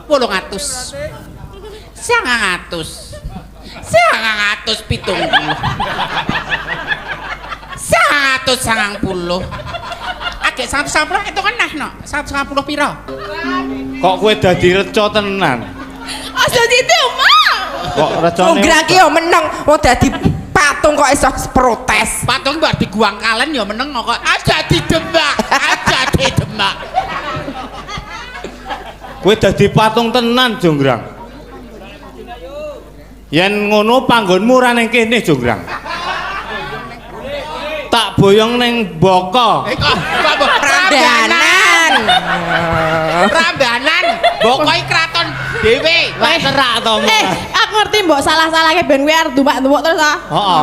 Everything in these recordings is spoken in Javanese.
800 pitung 190 agek 190 itu kan no 190 piro kok kowe dadi reca tenan aja gitu mah kok recane Unggrang ki yo meneng wong dadi patung kok iso protes patung mbak diguang kalen ya meneng kok aja didemak kowe dadi patung tenan Jonggrang yen ngono panggonmu ora ning kene Jonggrang tak boyong ning Boko Rambanan Bokoi kraton dhewe wis kerak to aku ngerti mbok salah-salahke ben kuwi arep dumak-dumuk terus ah heeh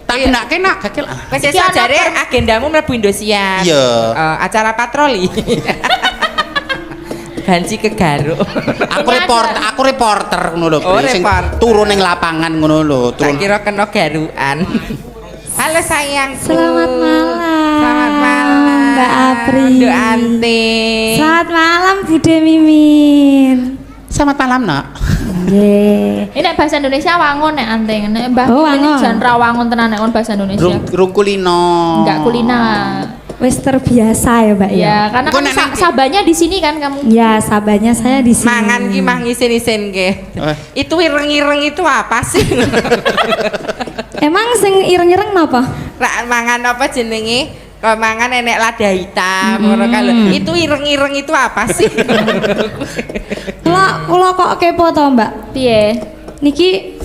tak kenake nak gagel wis iso jare agendamu mlebu Indosiar iya acara patroli Banci ke Garuk aku reporter ngono lho sing reporter. turun ning lapangan ngono lho tak kira kena garukan halo sayangku Selamat malam. selamat malam Mbak Apri. Nduk Anting Selamat malam Bude Mimin. selamat malam nak Nggih. Ini nek bahasa Indonesia wangun nek anting. Nek Mbah Oh, ini wangun. jan ra wangun tenan nek kon bahasa Indonesia. rung kulino Enggak kulina. Wis terbiasa ya, Mbak ya. Ya, karena Kok kan nek nanti- sabanya di sini kan kamu. Ya, sabarnya saya di sini. mangan ki mah ngisin-isin ke itu ireng-ireng itu apa sih Emang sing ireng-ireng napa? Rak mangan apa jenenge kalau mangan enek lada hitam ngono kan lho. Itu ireng-ireng itu apa sih Kula kok kepo to, Mbak? Piye? Niki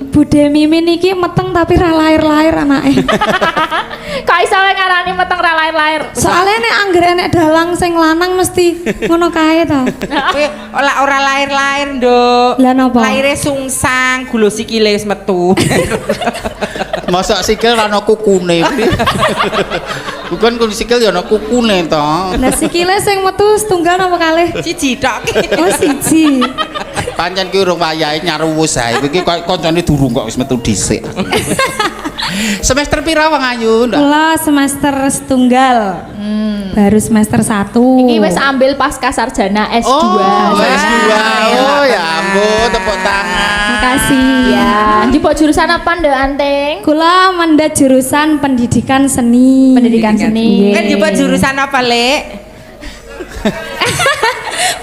Bude Mimin niki meteng tapi ra lahir-lahir anake. Kok iso ngarani meteng ra lahir-lahir? Soalnya nek angger enek dalang sing lanang mesti ngono kae to. kowe ora lahir-lahir nduk Lah napa? lahirnya sungsang gula sikile wis metu masa sikil ora ana kukune bukan kudu sikil ya ana kukune to Lah sikile sing metu setunggal napa kalih? siji tok Oh, siji. pancen ki urung wayahe nyaruwus ae iki kancane durung kok wis metu dhisik semester pira Wang Ayu ndak Kula semester setunggal. Baru semester 1. Iki wis ambil pasca sarjana S2. oh S2 oh ya ampun tepuk tangan Makasih. Ya, njupuk jurusan apa Nduk Anting? Kula mendat jurusan pendidikan seni. Pendidikan seni. kan coba jurusan apa lek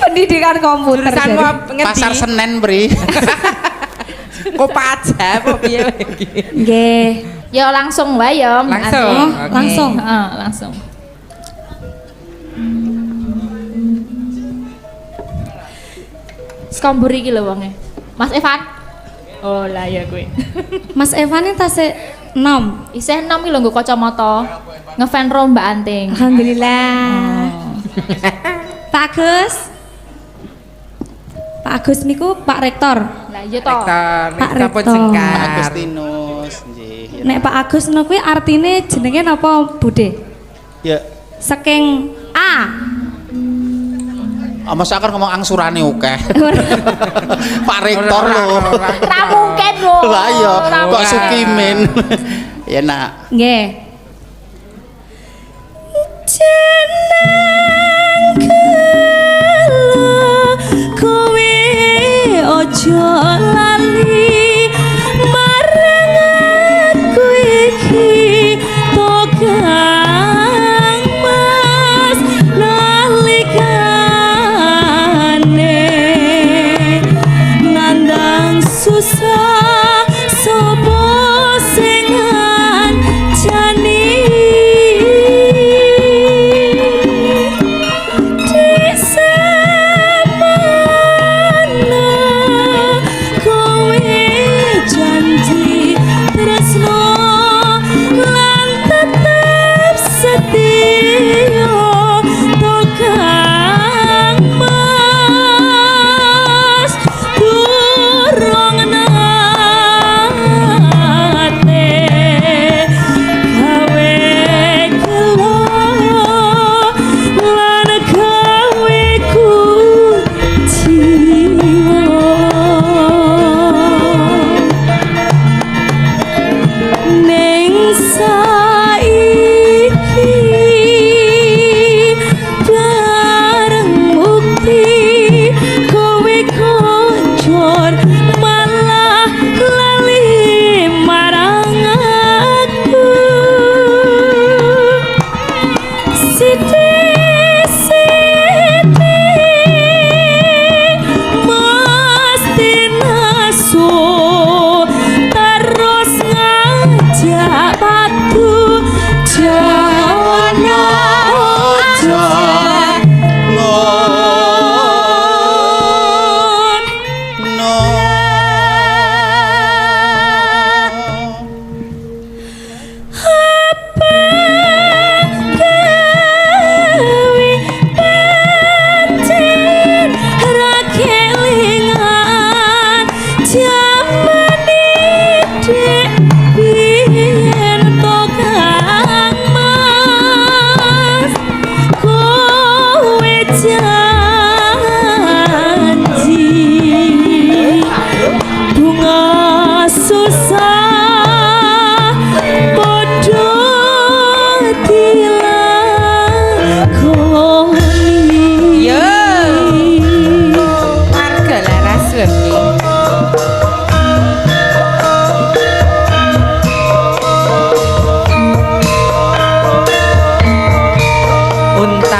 Pendidikan komputer. jurusanmu jadi. apa ngendi pasar Senen Bri kok aja apa piye Nggih. Ya langsung wae ya. Mbak Langsung? Anting. Oke. Langsung. Heeh, langsung. Skombur iki lho wonge. Mas Evan. Oh lah ya kowe. Mas Evan ini tasik nom. Isih enom iki lho nggo kacamata. Ngefan ro Mbak Anting. Alhamdulillah. Pak Agus. Pak Agus niku Pak Rektor. Lah iya to. Pak Rektor Rektor. Jengkar. Agustinus nggih Nek Pak Agus niku kuwi artine jenenge napa, Bude? ya Saking A. masa kan ngomong angsurane akeh Pak Rektor lho Ra mungkin lho. lah iya Ra kok mungkin. Sukimin ya nak Nggih. Jeneng kelo kowe ojo lali marang aku iki to Kang Mas nalikane nandang susah sapa sing ngancani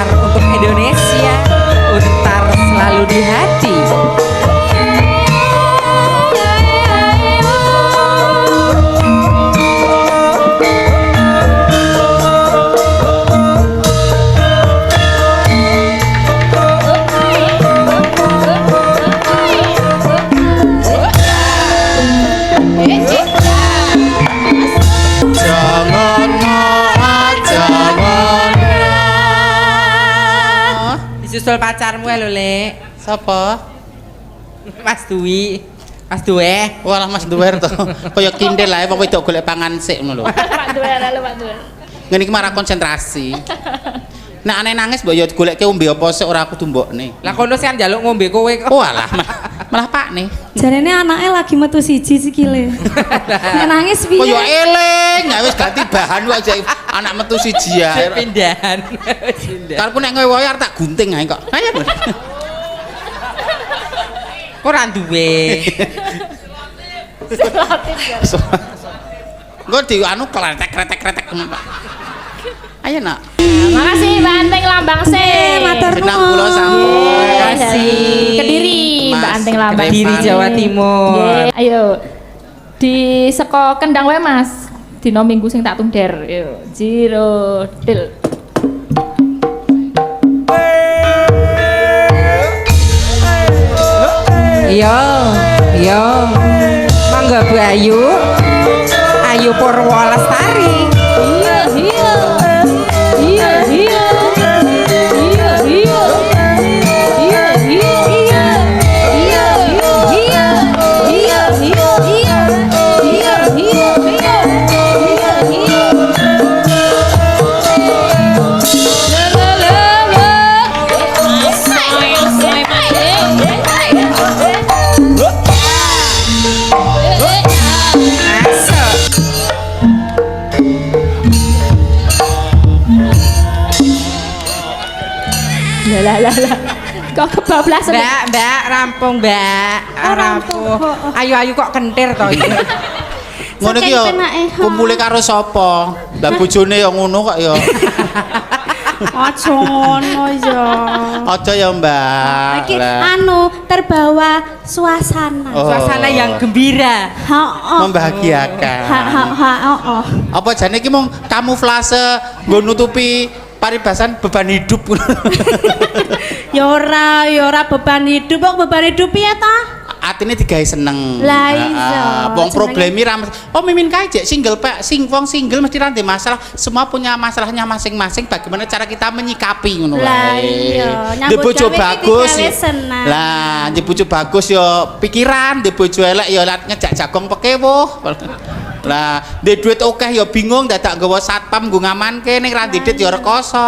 Untar untuk Indonesia, Untar selalu di hati. Disusul pacarmu lho, Lek. Sapa? Mas Dwi. Mas Duwe. Walah Mas Duwer to. Kaya kindel ae wong wedok golek pangan sik ngono lho. Pak Duwer, halo Pak Duwer. Ngene iki marah konsentrasi. Nek aneh nangis mbok ya goleke ombe apa sik ora kudu mbokne. Lah kono sing njaluk ngombe kowe kok. Walah malah pakne. Jarene anake lagi metu siji sikile. Nek nangis piye? Kaya eling, ya wis ganti bahan kok aja anak metu siji ya. Pindahan. Pindah. Karepku nek ngewohi arep tak gunting ae kok. Ayo. Kok ora duwe. Engko di anu kletek-kletek. Ayo nak. Makasih Mbak Anteng Lambang Se. Matur Genang nuwun. kula sampun. Dari Kediri, Mbak Mas, Anteng Lambang. Kediri Jawa Timur. Nggih, ayo. Di seko Kendang wae Mas. Dino Minggu sing tak tunder. Yo, Jiro Dil. Iya. Mangga Bu Ayu. Ayu Purwo Lestari. Iya. Lah. Kok kebablasan. Mbak, rampung, Mbak. Rampung. Ayu kok kentir to iki. Ngono iki ya kumpule karo sapa? Lah bojone ya ngono kok ya. Aja ngono ya. Aja ya, Mbak. Iki anu terbawa suasana. Oh. Suasana yang gembira. Heeh. Membahagiakan. Heeh. Apa jane iki mung kamuflase nggo nutupi paribasan beban hidup. Ya ora beban hidup, kok beban hidup piye ta? Atine digawe seneng. Lah iya. Wong problemi ra oh mimin kae jek single Pak, wong single mesti ra masalah. Semua punya masalahnya masing-masing. Bagaimana cara kita menyikapi ngono wae. Lah iya, Di nyambut bojo gawe bagus. iki digawe seneng. Lah, di bojo bagus ya pikiran, di bojo elek ya ngejak jagong pekewuh. Lah, di duit akeh ya bingung dadak nggawa satpam nggo ngamanke ning ra didit ya rekoso.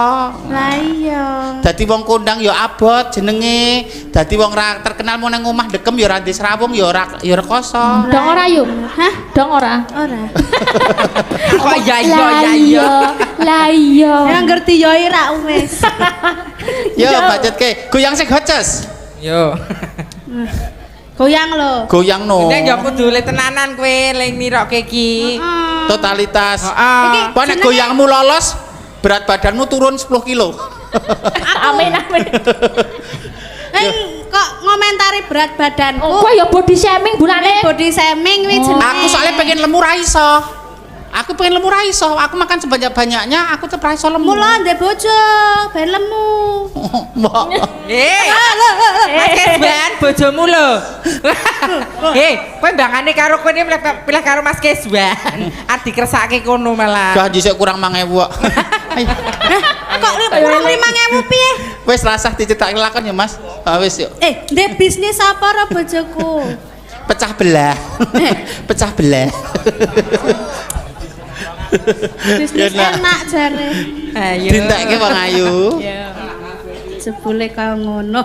Lah iya. Dadi wong kondang ya abot jenenge. Dadi wong ra terkenal mau nang omah dekem ya ra ndek serawung ya ora ya rekoso. Dong ora yuk. Hah? Dong ora. Ora. Kok iya. Lah iya. Ya ngerti ya ira wis. Ya budgetke goyang sing hoces. Yo. Goyang lho. Goyang no. Nek yo kudu le tenanan kowe ling nirokke iki. Totalitas. Heeh. Kok nek goyangmu lolos berat badanmu turun 10 kilo. Amin. Kok ngomentari berat badanku? Oh, kok ya body shaming bulane. Body shaming kuwi jenenge. Aku soalnya pengen lemu ra iso. Aku pengen lemu ra iso. Aku makan sebanyak-banyaknya, aku tetep ra iso lemu. Mula ndek bojo, ben lemu. Mbok. Mas Kesban bojomu lho. Kowe mbangane karo kowe pilih karo Mas Kesban. Arep dikresake kono malah. Gaji sik kurang 5.000 kok. Kok kurang 5.000 piye? Wis rasah dicetaki lakon ya, Mas. Ah wis yuk. Ndek bisnis apa ora bojoku? Pecah belah. Pecah belah. Bisnis enak jare. Ayo. Dintekke Bang Ayu. Jebule kaya ngono.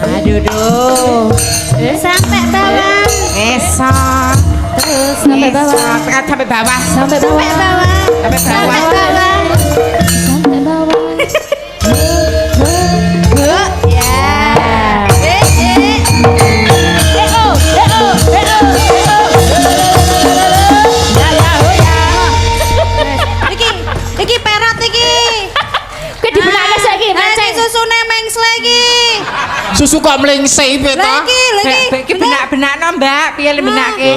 Aduh. Sampai bawah. Esok. Terus sampai bawah. Tekan sampai bawah. Sampai bawah. Sampai bawah. Sampai bawah. Iki perat iki. Kowe dibenake saiki, Iki susune mengsle iki. Susu kok mlengse piye Lah to? iki Iki benak-benakno, Mbak. Piye le benake?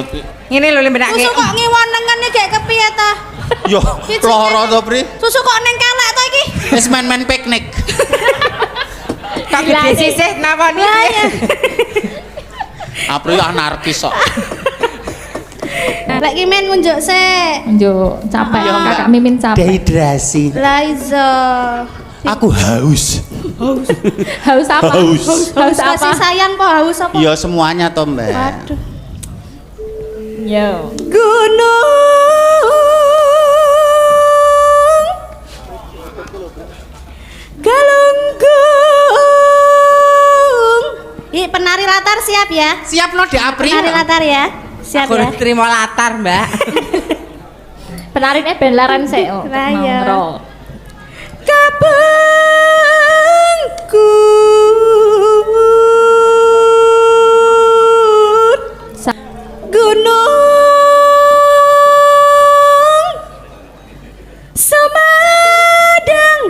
Ngene lho le benake. Susu kok ngiwonengen iki kepiye ta? Yo, loro to, Pri. Susu kok ning kelek to iki? Wis main-main piknik. Kok gede sisih nawani. Apri anarkis kok. Lek ki men ngunjuk sik. Njuk capek, Kakak Mimin capek. Dehidrasi. Lah iso. Aku haus. Haus apa? Haus. Haus apa? Kasih sayang po haus apa? Ya semuanya to, Mbak. Waduh. Yo. Gunung Galunggung. Ih, penari latar siap ya? Siap no di Apri. Penari latar ya? Siap Aku ya? terima latar, Mbak. Penarine ben laran sik. Oh. Lah, iya. Nongro. Kabangku Gunung Semadang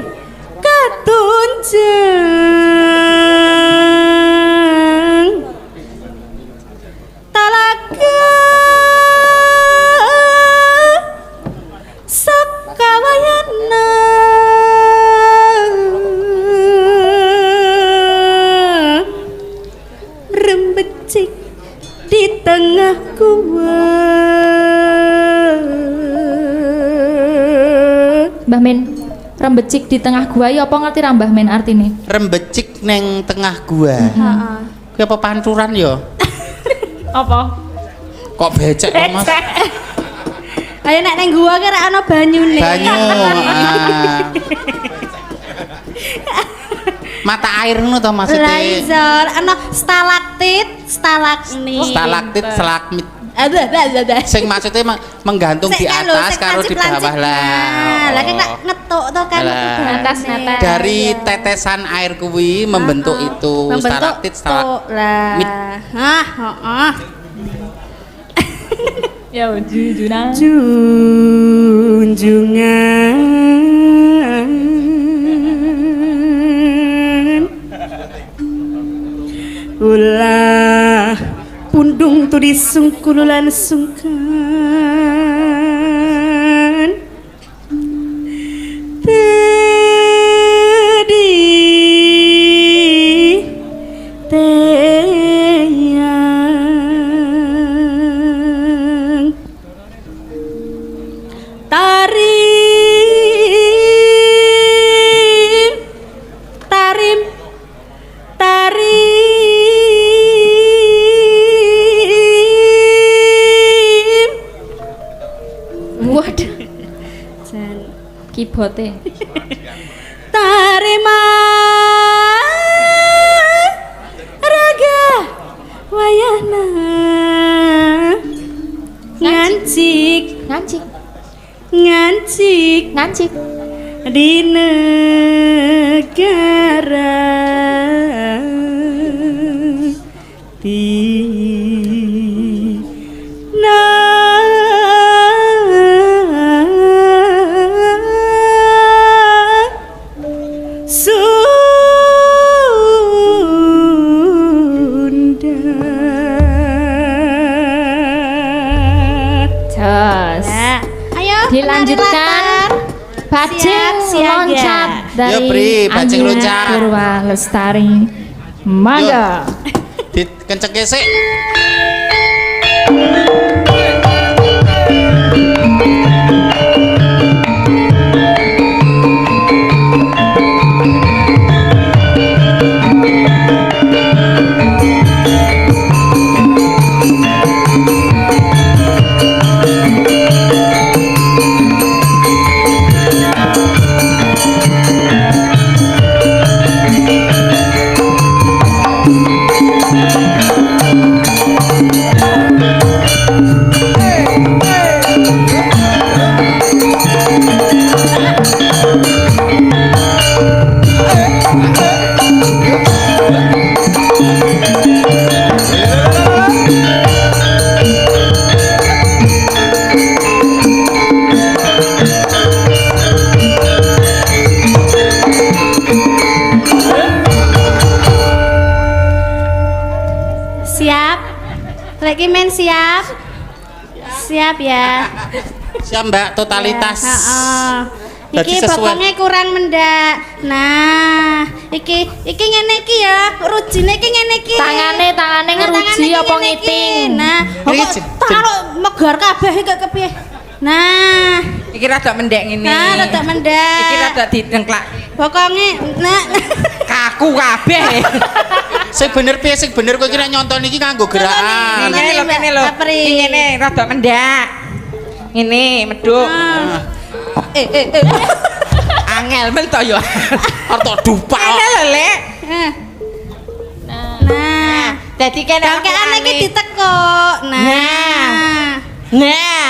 Katunjang Talaga Sakawayana Rembecik di tengah gua. Mbah Min, rembecik di tengah gua ya apa ngerti ra Mbah Min artine? Rembecik neng tengah gua. Heeh. Kuwi apa pancuran ya? Apa? Kok becek kok, Mas? Ayo nek neng gua ki ra ana banyune. Banyu. Mata air ngono to maksudnya. Lah iso ana stalaktit, stalagmit. Stalaktit, stalagmit. Ada. Sing maksudnya menggantung di atas karo di bawah lah. Lah kan ngetuk to kan Lah. Atas. Dari tetesan air kuwi membentuk itu stalaktit, stalagmit. Lah. Hah, heeh. Ya jujuran. Junjungan ulah pundung tu disungkululan sungkan tedi teyang tarim Waduh, jan kibote. tarima raga wayana ngancik Ngancik, ngancik ngancik. di negara Sunda. Jos. Nah, ayo Dilanjutkan. Bajing Siap, siaga. loncat dari Yo, Pri, bajing Anjina loncat. Purwa Lestari. Mangga. Dikencengke sik. siap ya. Siap Mbak, totalitas. Heeh. Dadi Iki sesuai. bokongnya kurang mendak. Nah, iki ngene iki ya, rujine iki ngene iki. Tangane Nah, ngeruji iki apa ngene iki. ngiting? Nah, Iki kok taruh megar kabeh iki kepiye? Nah, Iki rada mendek ngene. rada mendak. Iki rada didengklak. Bokongnya nah. Kaku kabeh. Sing bener piye sing bener kowe iki nek nyonton iki nganggo gerakan. Ngene lho, ngene lho. Apri. Iki ngene rada mendak. Ngene medhuk. Angel men to yo. Arto dupak. Ngene lho, Lek. Nah, Dadi kene Dangkean iki ditekuk. Nah. Nah.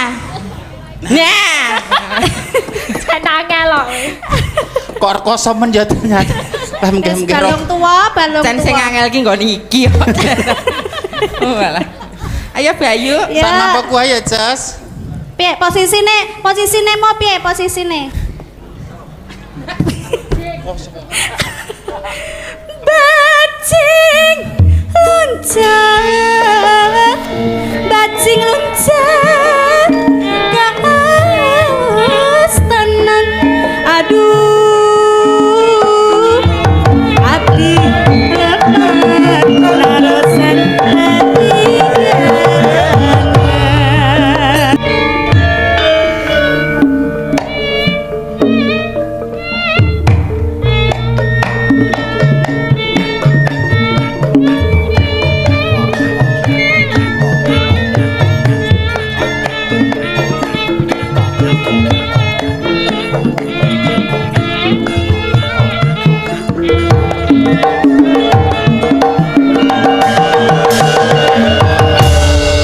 Cenange lho. Kok rekoso men ya ternyata. Wis balung tua. Jan sing angel iki nggon iki. Oh alah. Ayo Bayu. Ya. Sama apa ku ayo, Jos? Piye posisine mau piye posisine? Bajing loncat kaas tenan. Aduh, abdi larosan hati.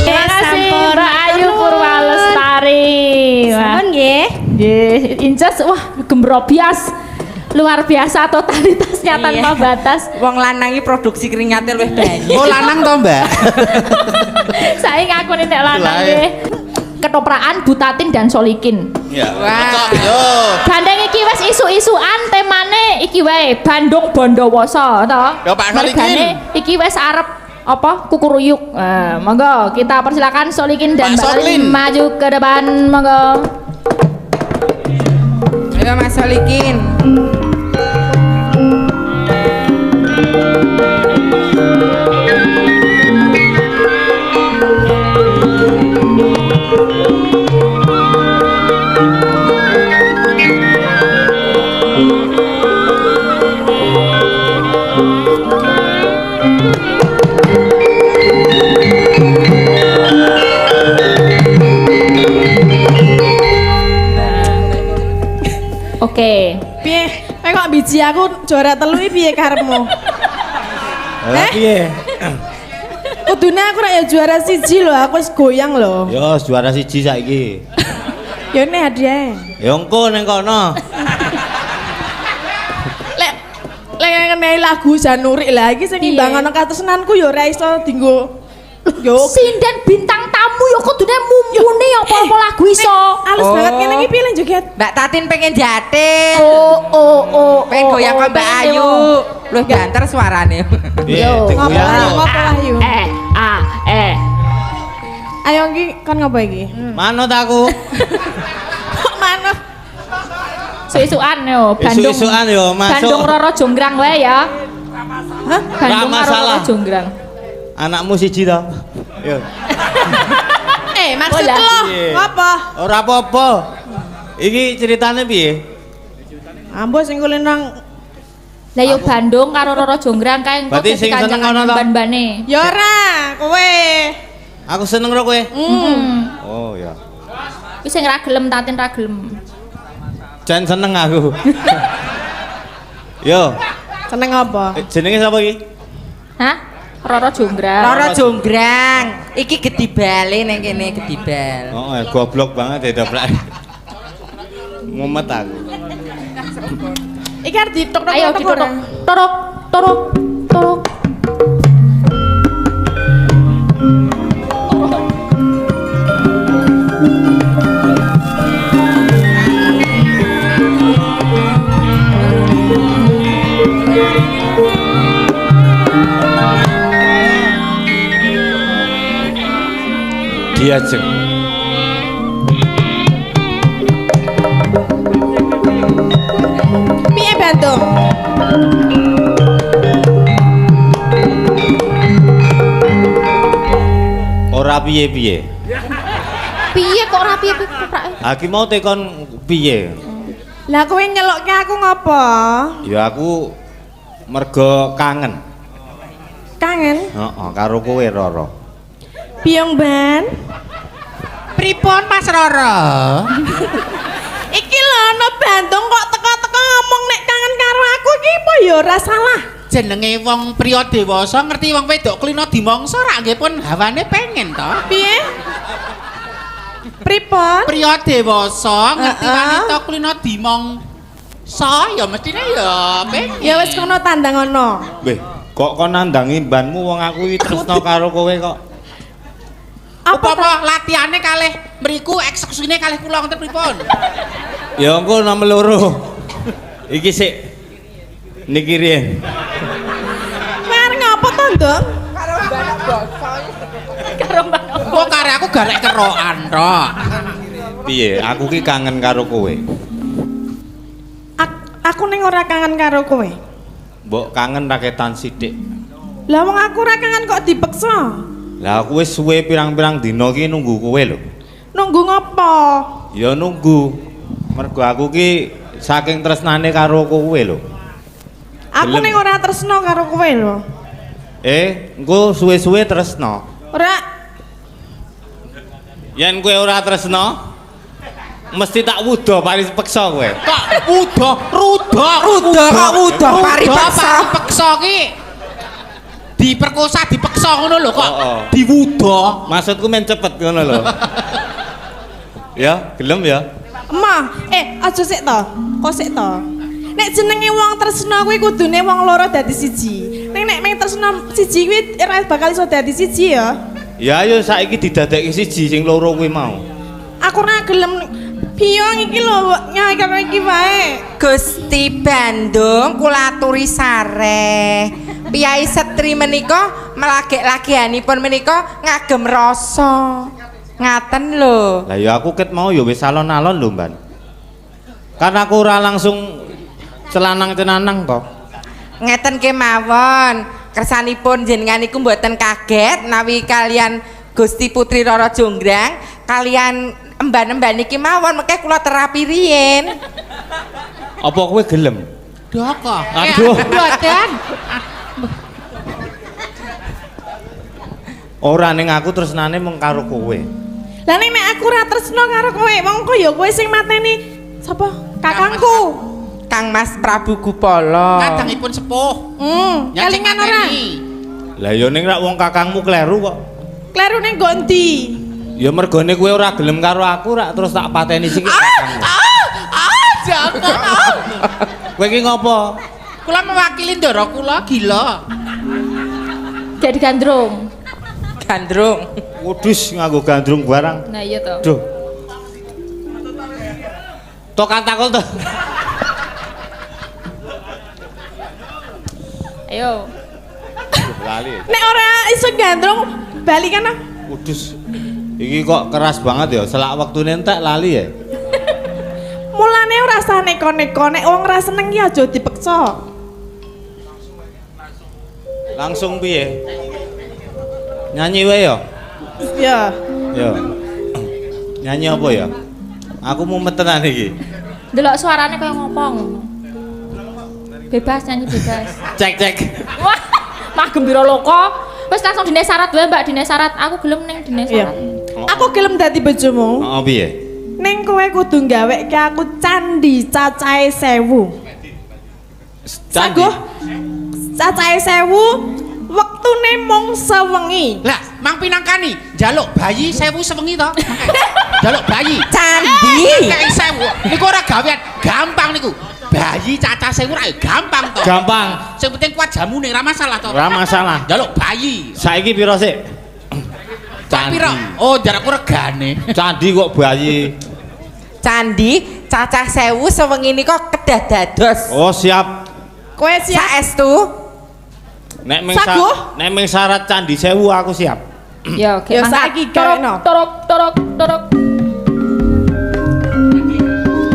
Terima kasih Mbak Ayu Purwalestari. Wah, Sampun nggih. nggih, Inces wah gembrobias. Luar biasa totalitasnya tanpa batas. Wong lanang iki produksi keringate luwih banyak. Oh lanang to, Mbak? Saya ngaku nek lanang Lah, nggih. Ketoprakan, butatin dan solikin. Ya. Wah. Cocok, yo. Bandeng iki wis isu-isuan temane iki wae Bandung Bondowoso to. Ya, Pak Solikin. Mergane iki wis arep apa kukuruyuk. Nah, monggo kita persilakan Solikin dan Pak Mbak Lin Solin. maju ke depan monggo. Ayo Mas Solikin. Oke. Piye? Kowe kok biji aku juara telu iki piye karepmu? Lah piye? Kudune aku rak ya juara siji lho, aku wis goyang lho. Yo juara siji saiki. Ya ini hadiah. Ya engko ning kono. Lek ngenai lagu Janurik lah iki sing imbang ana katresnanku ya ora iso dienggo. Yo Sinden bintang tamu ya kudune mumpuni apa-apa lagu iso. halus banget ngene iki piye lan joget? Mbak Tatin pengen jatin. Oh. Pengen goyang ke Mbak pengen Ayu. demo. Luwih banter suarane. Piye? Yo. Tek Ngopo goyang lah, yo. ngopo lah yo. Ayo iki kon ngopo iki? Manut aku. Kok manut? Isu-isuan yo Bandung. Isu-isuan yo masuk. Bandung Roro Jonggrang wae ya. Hah? Bandung Nggak karo masalah. Roro Jonggrang. Anakmu siji to. Yo. Maksud Bola. lo Piye? apa? Ora apa-apa. Iki ceritane piye? Ambo sing kulen nang Lah yo Bandung karo Roro Jonggrang kae engko Berarti sing seneng kono to? ban-bane. ya ora, kowe. Aku seneng karo kowe. Hmm. Oh ya. Wis sing ra gelem Tatin ra gelem. Jan seneng aku. Yo, Seneng apa? jenenge sapa iki? Hah? Roro Jonggrang. Loro Jonggrang. Iki gedibale ning kene gedibal. Oh, goblok banget ya doblak. Mumet aku. Iki arep ditok-tok Ayo tok ditutuk. ora? Torok. Diajeng. piye-piye. Piye kok ora piye keprake? Aki mau tekon piye? Lah kowe nyelukke aku ngapa? Ya aku mergo kangen. Kangen? Heeh, karo kowe Roro. Piye, Ban? Pripun Mas Roro? Iki lho ana Bandung kok teka-teka ngomong nek kangen karo aku iki apa ya ora salah. Jenenge wong priya dewasa ngerti wong wedok klina dimangsa ra nggih pun hawane pengen to. Piye? Pripun? Priya dewasa ngerti Heeh. wanita klina dimangsa ya mestine ya pengen. Ya wis kono tandang ono. Weh, kok kon nandangi banmu wong aku iki tresno karo kowe kok. Apa latihane kalih mriku eksekusine kalih kula wonten pripun? Ya engko nomor loro. Iki sik niki riyen. Mer ngapa to, Nduk? Karo Mbak. Kok kare aku garek kerokan tok. Piye? Aku ki kangen karo kowe. Aku ning ora kangen karo kowe. Mbok kangen raketan sithik. Lah wong aku ora kangen kok dipeksa. Lah aku wis suwe pirang-pirang dina ki nunggu kowe lho. Nunggu ngopo? Ya nunggu. Mergo aku ki saking tresnane karo kowe lho. Aku Gelem. ning ora tresno karo kowe lho. Engko suwe-suwe tresno. Ora Yen kowe ora tresno, mesti tak wuda paris peksa kowe. Kok ruda kok wuda paripeksa. Paripeksa ki diperkosa dipeksa ngono lho kok Oh. diwuda. Maksudku men cepet ngono lho. Ya, gelem ya. Emah, aja sik to. Kok sik to. Nek jenenge wong tresno kuwi kudune wong loro dadi siji. Nek meng tresno siji kuwi ora bakal iso dadi siji ya. Ya ayo saiki didadekake siji sing loro kuwi mau. Aku ora gelem piyong iki lho nyai karo iki wae. Gusti Bandung kula aturi sareh. Piyai Setri menika melagek-lagianipun menika ngagem rasa. Ngaten lho. Lah ya aku ket mau ya wis alon-alon lho, Mbak. Karena aku ora langsung celanang-cenanang to. Ngeten kemawon. Kersanipun jenengan iku mboten kaget nawi kalian Gusti Putri Roro Jonggrang kalian emban-emban iki mawon mengke kula terapi riyen. Apa kowe gelem? Doko. Aduh. Mboten. Ora ning aku tresnane mung karo kowe. Lah nek aku ora tresno karo kowe, mongko ya kowe sing mateni sapa? Kakangku. Kang Mas Prabu Gupala. Kadangipun sepuh. Kelingan ora? Lah ya ning rak wong kakangmu kleru kok. Kleru ning gondi. Ya mergone kowe ora gelem karo aku rak terus tak pateni sik kakangmu. Jangan. Kowe iki ngopo? Kula mewakili ndara kula gila. Jadi gandrung. Gandrung. Wudus nganggo gandrung barang. Nah iya toh. Duh. Tok kantakul to. Ayo. Lali. Nek ora iso gandrung bali kana. Wudus. Iki kok keras banget ya, selak wektune entek lali ya. Mulane ora usah neko-neko, nek wong ora seneng ki aja dipeksa. Langsung piye? Nyanyi wae ya? Ya. Ya. Nyanyi apa ya? Aku mau metenan iki. Delok suarane kaya ngopong. Bebas nyanyi bebas. Cek. Wah, mah gembira loko. Wis langsung dine syarat wae Mbak, dine syarat. Aku gelem ning dine Iya. syarat. Aku gelem dadi bojomu. Oh piye? Ning kowe kudu gaweke aku candi cacahe 1000. Saguh. Cacahe 1000 wektune mung sewengi. Lah, Mang Pinangkani njaluk bayi 1000 sewengi to. Njaluk bayi. Candi. Kayak 1000. Niku ora gawean, gampang niku. Bayi cacah 1000 ora gampang to. Gampang. Sing penting kuat jamune ora masalah to. Ora masalah. Njaluk bayi. Saiki piro sik? Candi. Piro? Oh, jarakku regane. Candi kok bayi. Candi cacah 1000 sewengi nika kedah dados. Oh, siap. Kowe siap? Saestu Nek Saguh? ming syarat candi 1000 aku siap. Ya oke. Ya, mangkat. saiki gaweno. Torok.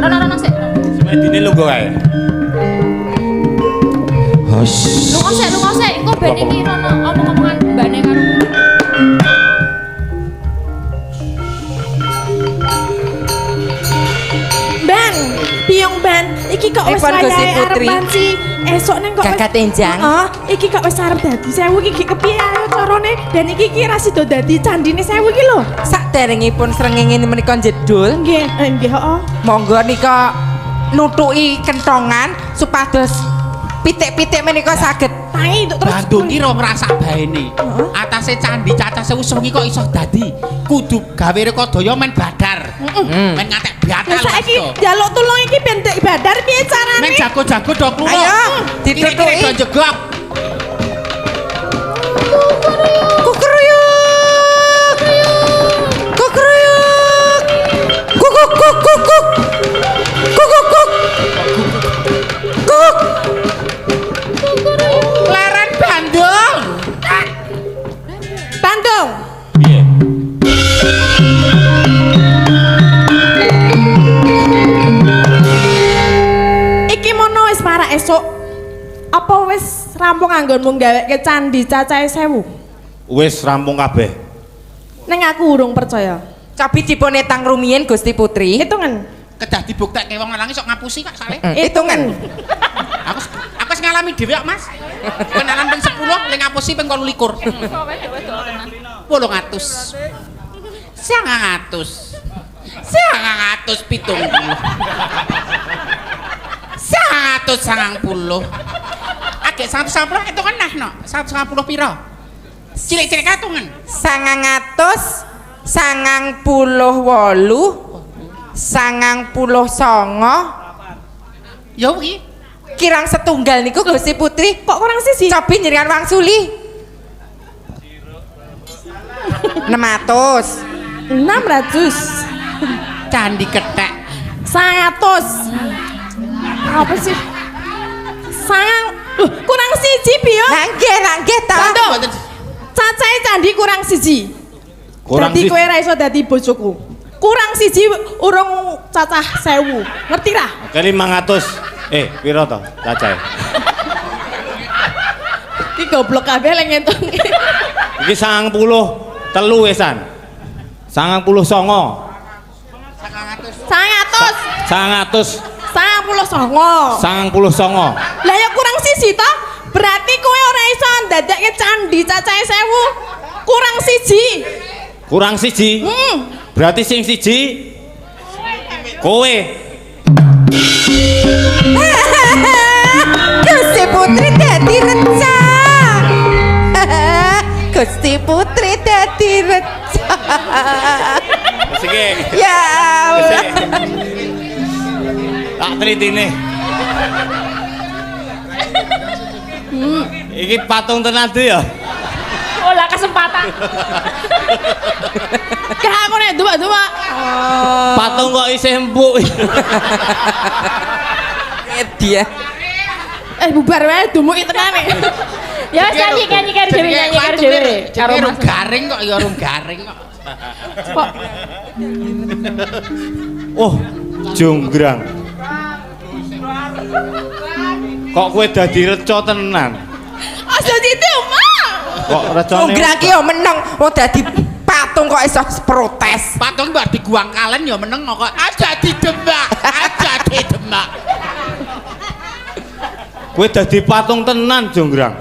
Nono sik. Semedine lungguh ae. Lunga sik. Engko ben iki rono omong-omongan mbane karo. Biyong ban, iki kok wis Ipon Gusti wayahe Putri. arepan si esok neng kok Gagat enjang. Heeh, iki kok wis arep dadi sewu iki kepiye ayo carane dan iki kira sida dadi candine sewu iki lho. Saderengipun srengenge menika jedul, Nggih, nggih heeh. monggo nika nutuki kentongan supados pitik-pitik menika saged Tangi untuk terus. Bandung ki ora ngrasa baene. Atase candi caca sewu sewengi kok iso dadi. Kudu gawe rekodaya men badar. Men ngatek Ya batal. saiki njaluk tulung iki ben dek badar piye carane? Men jago-jago do kluwuk. Ayo, Titik-titik ditutuki. do jegok. kukruyuk kukruyuk kukuk kuk kuk kuk kuk kuk Leren Bandung. Bandung. Iki mono wis para esuk. Apa wis rampung anggonmu gaweke candi cacahe sewu? Wis rampung kabeh. Neng aku urung percaya. Cobi dipun etang rumiyin Gusti Putri. Hitungan. Kedah dibuktekke wong lanang sok ngapusi kak sale. Hitungan. Aku wis ngalami dhewe kok, Mas. Kenalan ping 10 ning ngapusi ping 28. 800. 900. 970. 190. Agek 190 hitungan nah no. 190 piro? Cilik-cilik hitungan. 998 Ya kuwi. kirang setunggal niku Gusti Putri. Kok kurang sisi? Cobi njenengan wangsuli. 600. 600. Candi kethek. 100. Apa sih? Sangang. Kurang siji piye? Lah nggih ta. Bandung. Cacahe candi kurang siji. Kurang Dadi siji. kowe ra iso dadi bojoku. Kurang siji urung cacah 1000. Ngerti ra? Oke 500. Piro to cacahe? Iki goblok kabeh lek ngitung. Iki 93 wesan. 99. 100. 100. 99. 99. Lah ya kurang siji to? Berarti kowe ora iso ndadekke candi cacahe 1000. Kurang siji. Kurang siji. Berarti sing siji kowe. Gusti Putri dadi recah. Gusti Putri dadi recah. Wis iki. Ya Allah. Tak tritine. Iki patung tenan ya. Oh lah kesempatan. Gak aku nek dua-dua. Patung kok isih empuk. Dia. Bubar wae dumuki tenane. Ya wis nyanyi karo dhewe nyanyi karo dhewe. Karo Karo Mas. garing kok ya urung garing kok. Kok Oh, jonggrang. Kok kowe dadi reca tenan? aja diomong. Kok recane? Jonggrang ki yo meneng, wong dadi patung kok iso protes. Patung mbak diguang kalen ya meneng kok aja didemak. Kowe dadi patung tenan, jonggrang.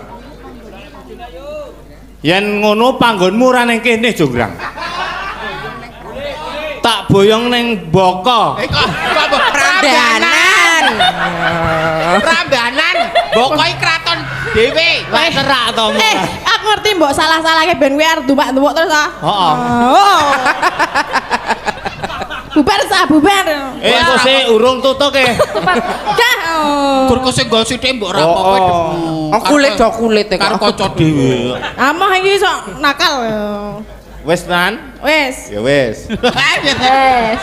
Yen ngono panggonmu ora ning kene, jonggrang. Tak boyong ning Boko. Kok Prambanan. Prambanan. Bokoke kraton dhewe. Lah serak to. Aku ngerti mbok salah-salahke ben kowe arep dumak-dumuk terus ah. Heeh. Oh. Bubar sah, bubar. Engko sik urung tutuke. Gah. Gur kok sing nggo sithik mbok ora Oh, apa-apa oh. demu. Oh kulit do kulit Karo kok. kanca dhewe. Amah iki sok nakal. Wis nan? Wes. Ya wis. Wes.